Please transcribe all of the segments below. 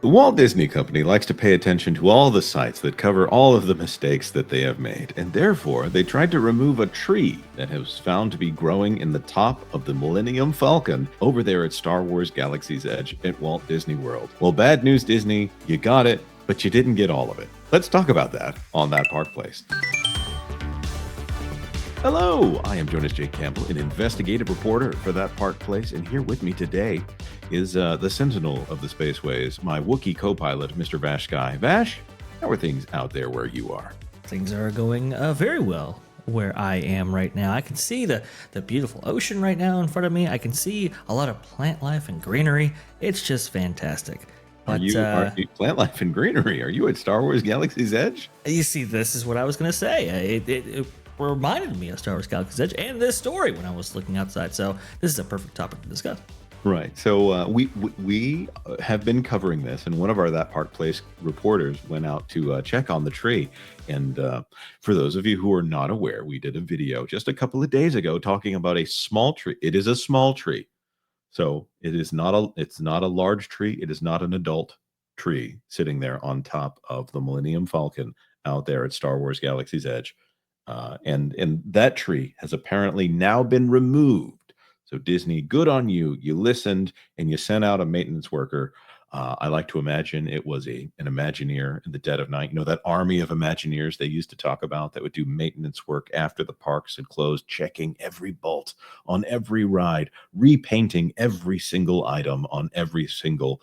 The Walt Disney Company likes to pay attention to all the sites that cover all of the mistakes that they have made, and therefore they tried to remove a tree that was found to be growing in the top of the Millennium Falcon over there at Star Wars Galaxy's Edge at Walt Disney World. Well, bad news, Disney, you got it, but you didn't get all of it. Let's talk about that on That Park Place. Hello, I am Jonas J. Campbell, an investigative reporter for That Park Place, and here with me today is the sentinel of the spaceways, my Wookiee co-pilot, Mr. VashSky. Vash, how are things out there where you are? Things are going very well where I am right now. I can see the beautiful ocean right now in front of me. I can see a lot of plant life and greenery. It's just fantastic. Are But you plant life and greenery? Are you at Star Wars Galaxy's Edge? you see, this is what I was going to say. It reminded me of Star Wars Galaxy's Edge and this story when I was looking outside. So this is a perfect topic to discuss. Right. So we have been covering this, and one of our That Park Place reporters went out to check on the tree. And for those of you who are not aware, we did a video just a couple of days ago talking about a small tree. It is a small tree, so it's not a large tree. It is not an adult tree sitting there on top of the Millennium Falcon out there at Star Wars Galaxy's Edge. And that tree has apparently now been removed. So Disney, good on you. You listened and you sent out a maintenance worker. I like to imagine it was an Imagineer in the dead of night. You know, that army of Imagineers they used to talk about that would do maintenance work after the parks had closed, checking every bolt on every ride, repainting every single item on every single,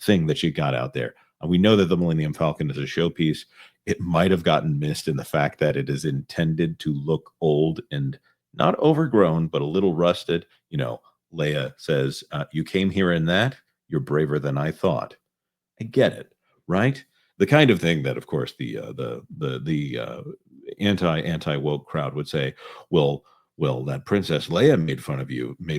thing that you got out there. We know that the Millennium Falcon is a showpiece. It might have gotten missed in the fact that it is intended to look old and not overgrown, but a little rusted. Leia says, "You came here in that. You're braver than I thought." I get it, right? The kind of thing that, of course, the anti woke crowd would say, well, that Princess Leia made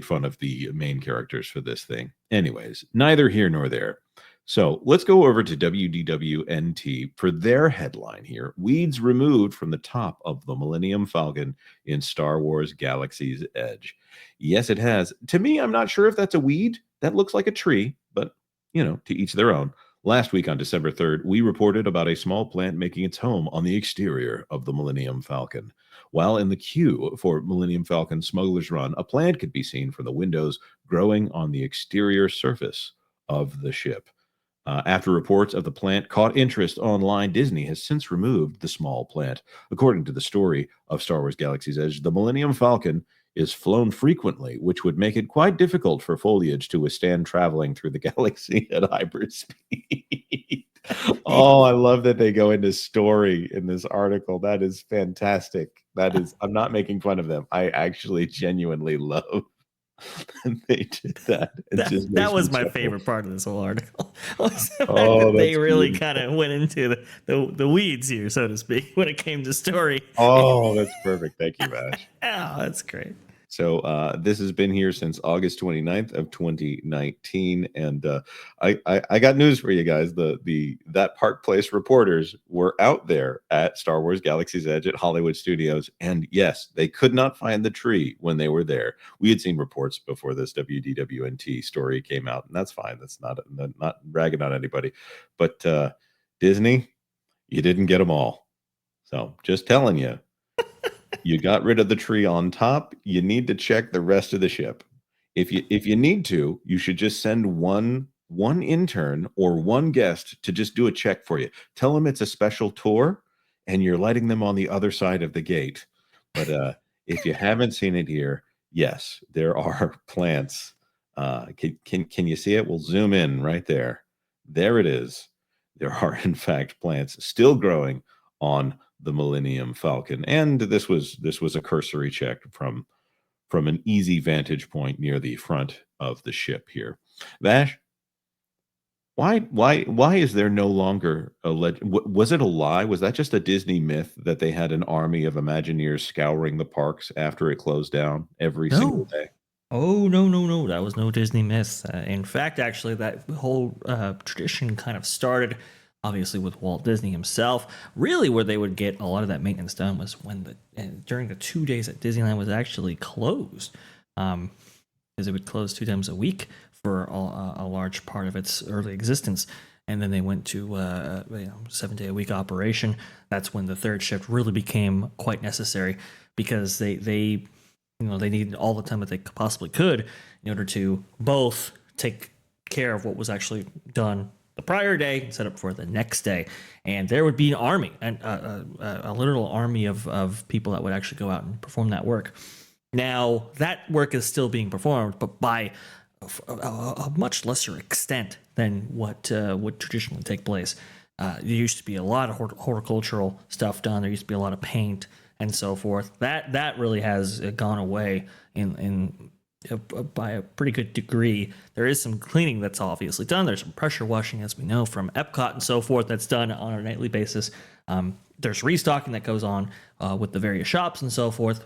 fun of the main characters for this thing. Anyways, neither here nor there. So let's go over to WDWNT for their headline here. Weeds removed from the top of the Millennium Falcon in Star Wars Galaxy's Edge. Yes, it has. To me, I'm not sure if that's a weed. That looks like a tree, but, to each their own. Last week on December 3rd, we reported about a small plant making its home on the exterior of the Millennium Falcon. While in the queue for Millennium Falcon Smuggler's Run, a plant could be seen from the windows growing on the exterior surface of the ship. After reports of the plant caught interest online, Disney has since removed the small plant. According to the story of Star Wars Galaxy's Edge, the Millennium Falcon is flown frequently, which would make it quite difficult for foliage to withstand traveling through the galaxy at hyperspeed. Oh, I love that they go into story in this article. That is fantastic. I'm not making fun of them. I actually genuinely love they did that. It That just that makes me was my chuckle. favorite part of this whole article. Was the fact Oh, that they that's really kind beautiful. of went into the weeds here, so to speak, when it came to story. Oh, that's perfect. Thank you, Vash. Oh, that's great. So this has been here since August 29th of 2019, and I got news for you guys. The That Park Place reporters were out there at Star Wars Galaxy's Edge at Hollywood Studios, and yes, they could not find the tree when they were there. We had seen reports before this WDWNT story came out, and that's fine. That's not bragging on anybody, but Disney, you didn't get them all. So just telling you. You got rid of the tree on top. You need to check the rest of the ship. If you need to, you should just send one intern or one guest to just do a check for you. Tell them it's a special tour and you're letting them on the other side of the gate. But if you haven't seen it here, yes, there are plants. Can you see it? We'll zoom in right there. There it is. There are in fact plants still growing on the Millennium Falcon, and this was a cursory check from an easy vantage point near the front of the ship here. Vash, why is there no longer was it a lie? Was that just a Disney myth that they had an army of Imagineers scouring the parks after it closed down every single No. day? Oh, no, no, no. That was no Disney myth. In fact, actually, that whole tradition kind of started, obviously, with Walt Disney himself. Really, where they would get a lot of that maintenance done was when during the 2 days that Disneyland was actually closed. Because it would close 2 times a week for a large part of its early existence. and then they went to 7-day a week operation. That's when the third shift really became quite necessary, because they needed all the time that they possibly could in order to both take care of what was actually done the prior day and set up for the next day. And there would be an army, and a literal army of people that would actually go out and perform that work. Now, that work is still being performed, but by a much lesser extent than what would traditionally take place. There used to be a lot of horticultural stuff done. There used to be a lot of paint and so forth. That really has gone away in by a pretty good degree. There is some cleaning that's obviously done. There's some pressure washing, as we know, from Epcot and so forth, that's done on a nightly basis. There's restocking that goes on with the various shops and so forth,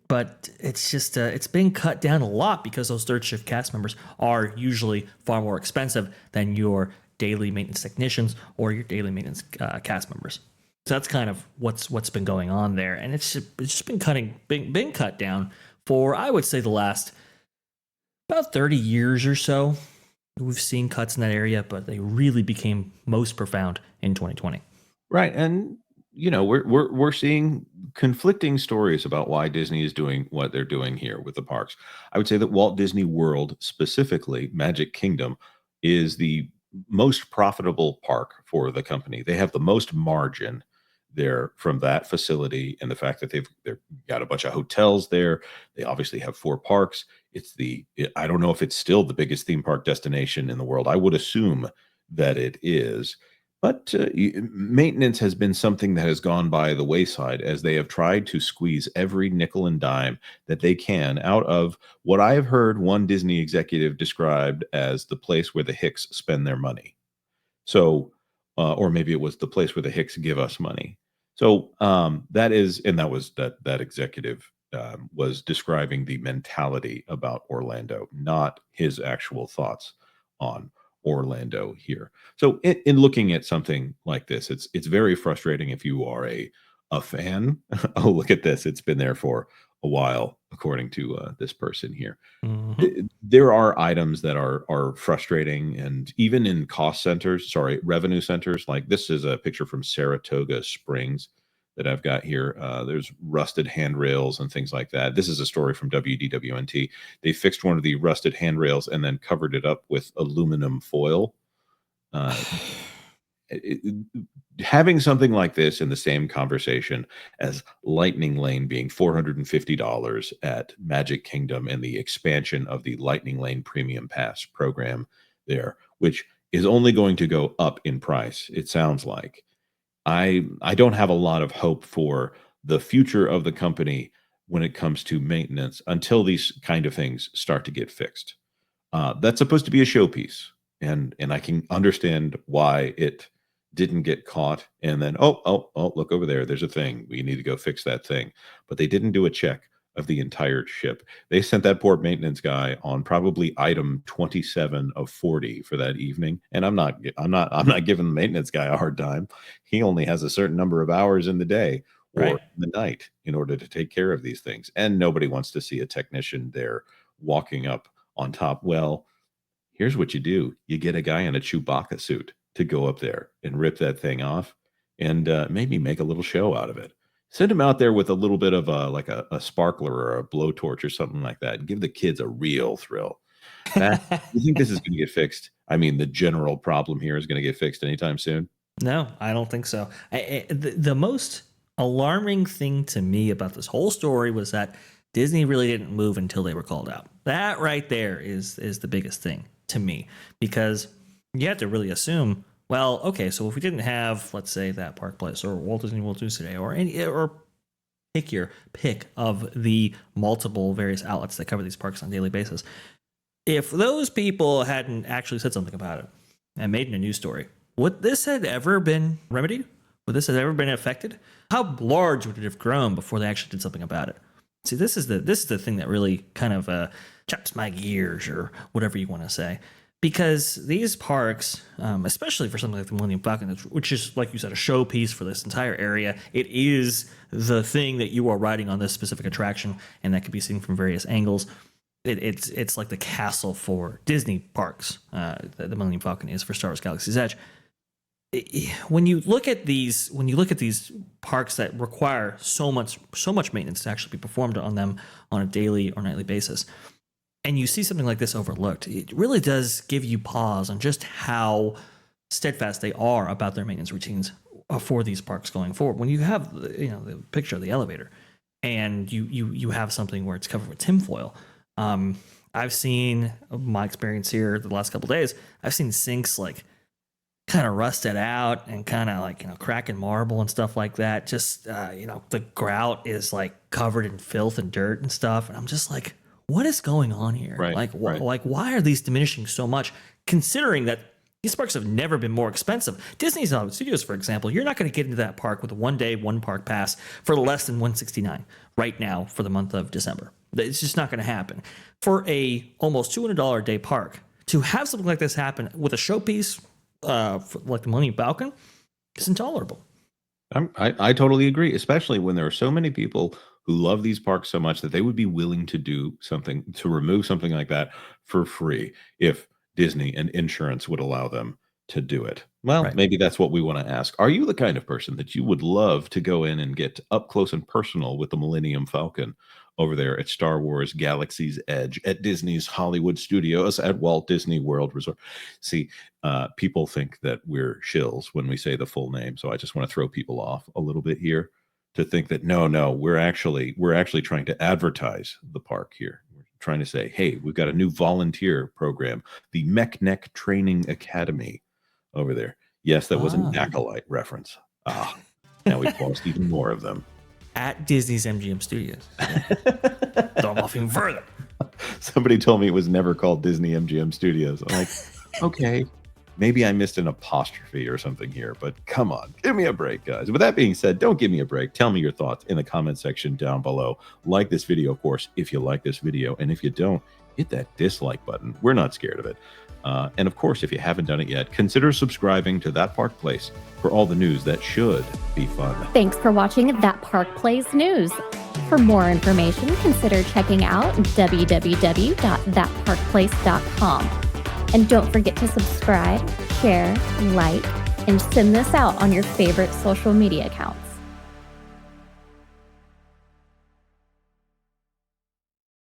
but it's just it's been cut down a lot, because those third shift cast members are usually far more expensive than your daily maintenance technicians or your daily maintenance cast members. So that's kind of what's been going on there, and it's just been cut down for, I would say, the last about 30 years or so. We've seen cuts in that area, but they really became most profound in 2020. Right, and we're seeing conflicting stories about why Disney is doing what they're doing here with the parks. I would say that Walt Disney World, specifically Magic Kingdom, is the most profitable park for the company. They have the most margin there from that facility, and the fact that they've got a bunch of hotels there. They obviously have 4 parks. I don't know if it's still the biggest theme park destination in the world. I would assume that it is. But maintenance has been something that has gone by the wayside, as they have tried to squeeze every nickel and dime that they can out of what I have heard one Disney executive described as the place where the Hicks spend their money. So, or maybe it was the place where the Hicks give us money. So that executive was describing the mentality about Orlando, not his actual thoughts on Orlando here. So in looking at something like this, it's very frustrating if you are a fan. Oh, look at this. It's been there for a while, according to this person here. Mm-hmm. There are items that are frustrating, and even in revenue centers, like this is a picture from Saratoga Springs that I've got here. There's rusted handrails and things like that. This is a story from WDWNT. They fixed one of the rusted handrails and then covered it up with aluminum foil. Having something like this in the same conversation as Lightning Lane being $450 at Magic Kingdom, and the expansion of the Lightning Lane Premium Pass program there, which is only going to go up in price, it sounds like. I don't have a lot of hope for the future of the company when it comes to maintenance until these kind of things start to get fixed. That's supposed to be a showpiece, and I can understand why it didn't get caught. And then oh, look over there, there's a thing, we need to go fix that thing. But they didn't do a check of the entire ship. They sent that poor maintenance guy on probably item 27 of 40 for that evening. And I'm not giving the maintenance guy a hard time. He only has a certain number of hours in the day or Right. the night in order to take care of these things. And nobody wants to see a technician there walking up on top. Well, here's what you do. You get a guy in a Chewbacca suit to go up there and rip that thing off, and maybe make a little show out of it. Send him out there with a little bit of a sparkler or a blowtorch or something like that, and give the kids a real thrill. You think this is going to get fixed? I mean, the general problem here is going to get fixed anytime soon? No, I don't think so. The most alarming thing to me about this whole story was that Disney really didn't move until they were called out. That right there is the biggest thing to me, because you have to really assume, well, okay, so if we didn't have, let's say, that Park Place or Walt Disney World News Today or pick of the multiple various outlets that cover these parks on a daily basis, if those people hadn't actually said something about it and made it a news story, would this have ever been remedied? Would this have ever been affected? How large would it have grown before they actually did something about it? See, this is the thing that really kind of chops my gears, or whatever you want to say, because these parks, especially for something like the Millennium Falcon, which is, like you said, a showpiece for this entire area, it is the thing that you are riding on this specific attraction, and that could be seen from various angles. It's like the castle for Disney parks. The Millennium Falcon is for Star Wars Galaxy's Edge. when you look at these parks that require so much maintenance to actually be performed on them on a daily or nightly basis, and you see something like this overlooked, it really does give you pause on just how steadfast they are about their maintenance routines for these parks going forward. When you have the picture of the elevator, and you have something where it's covered with tinfoil. I've seen, my experience here the last couple of days, I've seen sinks like kind of rusted out and kind of like, cracking marble and stuff like that. Just, the grout is like covered in filth and dirt and stuff. And I'm just like, what is going on here? Right, Like, why are these diminishing so much, considering that these parks have never been more expensive? Disney's Studios, for example, you're not going to get into that park with a 1-day, 1-park pass for less than $169 right now for the month of December. It's just not going to happen. For a almost $200 a day park, to have something like this happen with a showpiece like the Millennium Falcon is intolerable. I totally agree, especially when there are so many people who love these parks so much that they would be willing to do something to remove something like that for free if Disney and insurance would allow them to do it. Well, Right. maybe that's what we want to ask. Are you the kind of person that you would love to go in and get up close and personal with the Millennium Falcon over there at Star Wars Galaxy's Edge, at Disney's Hollywood Studios, at Walt Disney World Resort? See, people think that we're shills when we say the full name, so I just want to throw people off a little bit here to think that no, we're actually trying to advertise the park here. Trying to say, hey, we've got a new volunteer program, the Mech Neck Training Academy over there. Yes, that was an acolyte reference. Now we've lost even more of them. At Disney's MGM Studios. Don't off even further. Somebody told me it was never called Disney MGM Studios. I'm like, okay, maybe I missed an apostrophe or something here, but come on, give me a break, guys. With that being said, don't give me a break. Tell me your thoughts in the comment section down below. Like this video, of course, if you like this video. And if you don't, hit that dislike button. We're not scared of it. And of course, if you haven't done it yet, consider subscribing to That Park Place for all the news that should be fun. Thanks for watching That Park Place News. For more information, consider checking out www.thatparkplace.com. And don't forget to subscribe, share, like, and send this out on your favorite social media accounts.